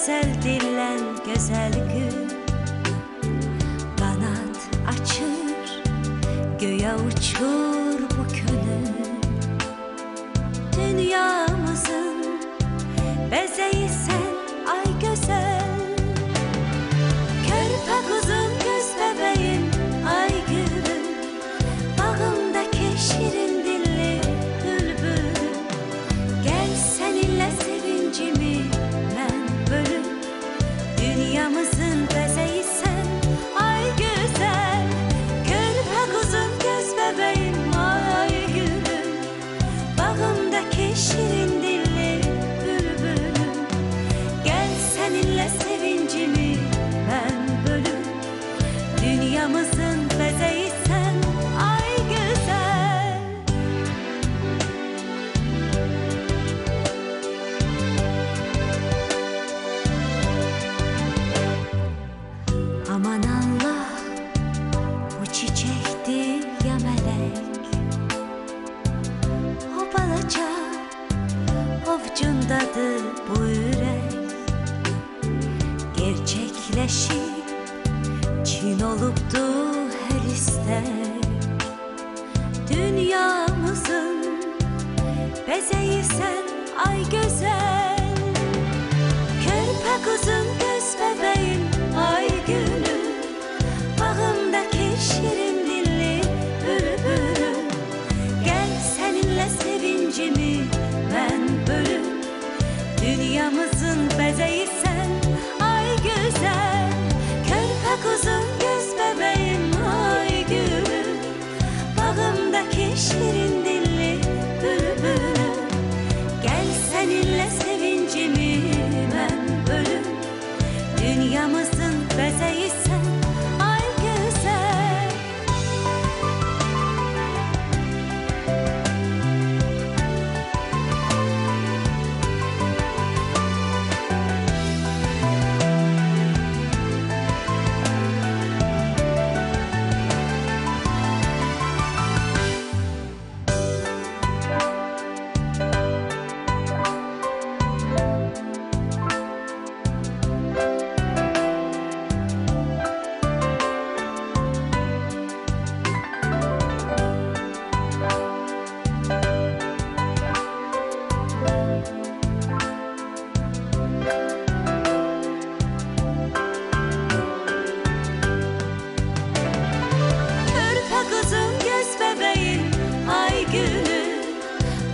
güzel dillen güzel gün. Kanat açır, göğe uçur bu könül. Dünyamızın bezeyi sen ay güzel. Körpe kuzum göz bebeğim ay gülüm. Bağımdaki şirin dilli bülbülüm. Gel seninle sevincimi ben bölüm. Dünyamızın bezeyi sen ay güzel. Körpe kuzum göz bebeğim ay gülüm. Bağımdaki şirin dilli bülbülüm. Gel seninle sevincimi ben bölüm. Dünyamızın bezeyi sen ay güzel. Aman Allah, bu çiçektir ya melek. O balaca ovcundadır bu yürek. Gerçekleşip Çin olupdu her istek. Dünyamızın bezeyi sen ay güzel. Körpe kuzum göz bebeğim ay gülüm. Bağımdaki şirin dilli bülbülüm. Gel seninle sevincimi ben bölüm. Dünyamızın bezeyi sen ay güzel. Körpe kuzum göz bebeğim ay gülüm. Bağımdaki şirin dilli bülbülüm. Gel seninle sevincimi ben bölüm. Dünyamızın bezeyi sen ay güzel. Körpe kuzum göz bebeğim ay gülüm.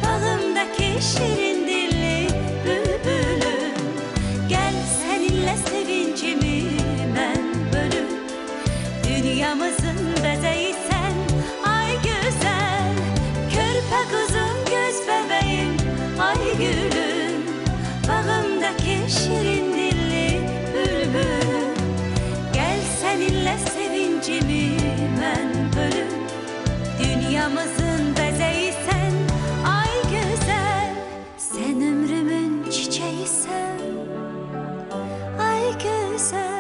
Bağımdaki şirin dilli bülbülüm. Gel seninle sevincimi ben bölüm. Dünyamızın bezeyi sen ay güzel. Körpe kuzum göz bebeğim ay gülüm. Bağımdaki şirin dilli bülbülüm. Gel seninle sevincimi ben bölüm. Dünyamızın bezeyi sen ay güzel. Sen ömrümün çiçeği sen ay güzel.